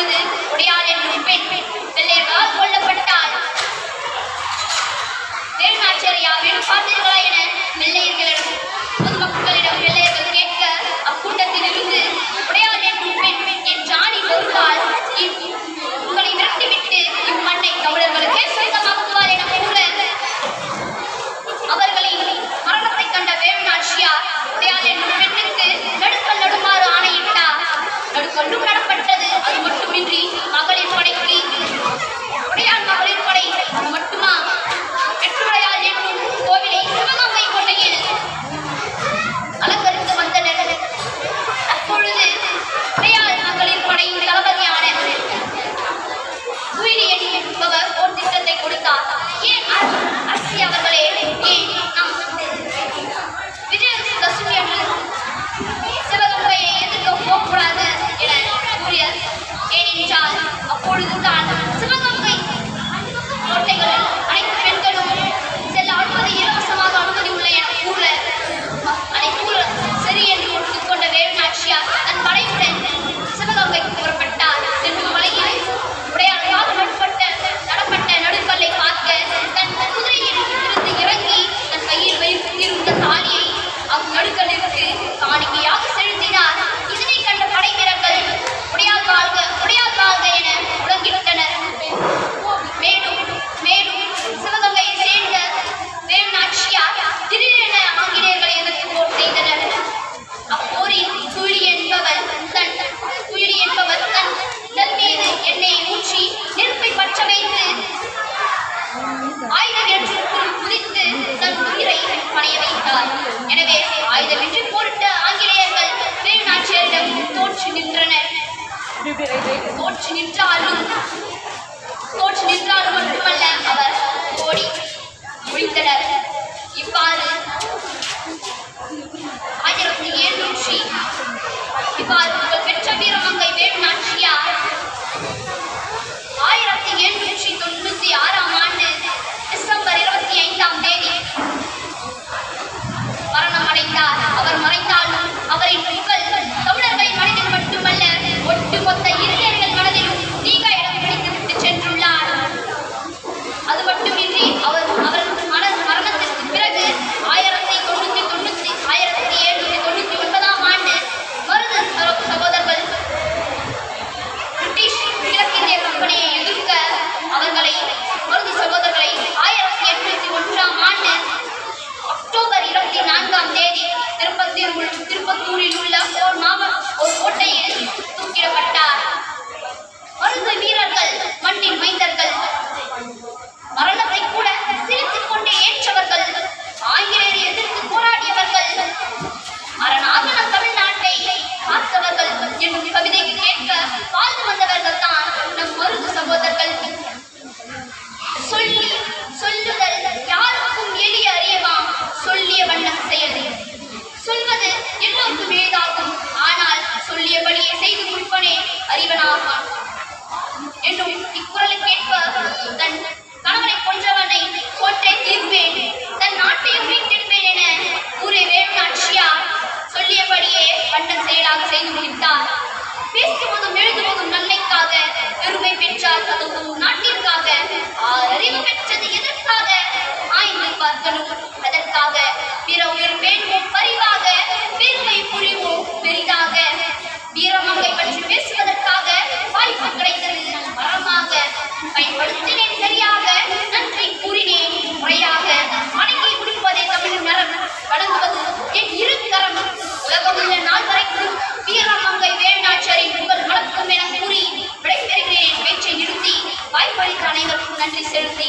அப்பொழுது உடையாள் என்னும் பெண் வெள்ளையர்களால் கொல்லப்பட்டாள். வேலுநாச்சியாரையா வேணும் பார்த்தீர்களா என வெள்ளையர்களிடம் பொதுமக்களிடம் வெள்ளையர்கள் கேட்க அக்கூட்டத்தில் இருந்து உடையாள் என்னும் பெண் என் ஜானி பொறுத்தால் உங்களை விரட்டிவிட்டு இம்மண்ணை தமிழர்களுக்கே சொந்தமாக்குவார் என கூற அவர்களின் மரணத்தை கண்ட வேலுநாச்சியார் உடையாள் என்னும் பெண்ணுக்கு நடுக்கல் நடுமாறு ஆணையிட்டார். நடுக்கல்லும் நடப்பட்டது. அது மட்டுமின்றி மகளிர் படைக்கு உடையாள் மகளிர் படை மட்டுமா வெற்றுடையாள் என்னும் கோவிலை சிவகங்கை கோட்டையில் அலங்கரித்து வந்தனர். அப்பொழுது உடையாள் மகளிர் படையின் தளபதியான குயிலியன் என்பவர் ஒரு திட்டத்தை கொடுத்தார். ஏன் அரசி அவர்களே, ஏன் நம் விஜயதசமி அன்று சிவகங்கையை எதிர்க்க போகக்கூடாது என கூறிய ஏனென்றால் அப்பொழுதுதான் சிவகங்கை கோட்டைகளில் அனைத்து பெண்களும் செல்ல அனுமதி இலவசமாக அனுமதி உள்ள என கூற அதை கூற சரி என்று ஒத்துக்கொண்ட வேலுநாச்சியார் தன் படையுடன் சிவகங்கைக்கு புறப்பட்டார். செல்லும் மலையில் உடையாளால் நடப்பட்ட நடுக்கல்லை பார்க்க தன் குதிரையில் இருந்து இறங்கி தன் கையில் வைத்திருந்த தாலியை அந்நடுக்கல்லிற்கு காணிக்கையாக செலுத்தினார். இதனை கண்ட படை வீரர்கள் உடையாள் வாழ்க என முழங்கிவிட்டனர். மேலும் சிவகங்கையை சேர்ந்த வேலுநாச்சியார் திடீரென ஆங்கிலேயர்களை எதிர்த்து போர் செய்தனர். அப்போரில் குயிலி என்பவர் தன் உடல் மீது எண்ணெயை ஊற்றி நெருப்பை பற்ற வைத்து ஆயுதத்திற்குள் குதித்து தன் உயிரை பணைய வைத்தார். எனவே ஆயுதமின்றி போரிட்ட ஆங்கிலேயர்கள் வேலுநாச்சியாரிடம் தோற்று நின்றனர். தோற்று நின்றாலும் மட்டுமல்ல, அவர் ஓடி ஒழித்தனர். இவ்வாறு 1700 பெற்ற வீரமங்கை வேலுநாச்சியார் 1796 ஆண்டு டிசம்பர் 25ஆம் தேதி மரணம் அடைந்தார். அவர் மறைந்தாலும் அவரின் புகழ் தமிழர்களின் மனதில் மட்டுமல்ல, ஒட்டுமொத்த இந்தியர்கள் மனதிலும் நீங்க இடம் பிடித்துவிட்டு சென்றுள்ளார். அது மட்டுமின்றி அவர் மரணத்திற்கு பிறகு 1799ஆம் ஆண்டு மருது சகோதரர்கள் பிரிட்டிஷ் கிழக்கிந்திய கம்பெனியை எதிர்க்க மருது சகோதரர்களை 1801ஆம் ஆண்டு அக்டோபர் 24ஆம் தேதி திருப்பத்தூரில் உள்ள ஒரு கோட்டையில் தூக்கிடப்பட்டார். மருது வீரர்கள் மண்ணின் மைந்தர்கள், மரணத்தை கூட சிரித்துக் கொண்டே ஏற்றவர்கள், ஆங்கிலேயரை எதிர்த்து போராடியவர்கள், அரணாக நம் தமிழ்நாட்டை காத்தவர்கள் என்னும் கவிதைக்கு கேட்க வாழ்ந்து வந்தவர்கள் தான் நம் மருது சகோதரர்கள். சொல்லுதல் யாருக்கும் எளிய அறியவாம், சொல்லிய வண்ணம் செயல். சொல்வது எல்லோருக்கும் எளிதாகும், ஆனால் சொல்லியபடியே செய்து முடிப்பனே அறிவனாகான் என்னும் இக்குறளை கேட்ப தன் கணவனை கொன்றவனை கோட்டை தீர்ப்பேன், தன் நாட்டையும் மீட்டெடுப்பேன் என கூறிய வேலுநாச்சியார் சொல்லியபடியே வண்ணம் செயலாக செய்து முடித்தார். பேசுவதும் எழுதுவதும் நன்மைக்காக, பெருமை பெற்றால் அதுவும் நாட்டிற்காக, அறிவு பெற்றது எதற்காக ஆய்ந்து பார்க்கணும் அதற்காக, பிற உயிர் பேணுவோம் பரிவாக, பெருமை புரிவோம் பெரிதாக. வீரமங்கை பற்றி பேசுவதற்காக வாய்ப்பு கிடைத்தது மரமாக, பயன்படுத்தினேன் சரியாக, நன்றி கூறினேன் முறையாக. வணங்கி முடிப்பதே தமிழ் நரம், வணங்குவது என் இரு கரம். உலகமுள்ள நாள் வரைக்கும் வீரமங்கை வேலுநாச்சியாரின் புகழ் வளர்க்கும் என கூறி விடைபெறுகிறேன். பேச்சை நிறுத்தி வாய்ப்பளித்த அனைவருக்கும் நன்றி செலுத்தி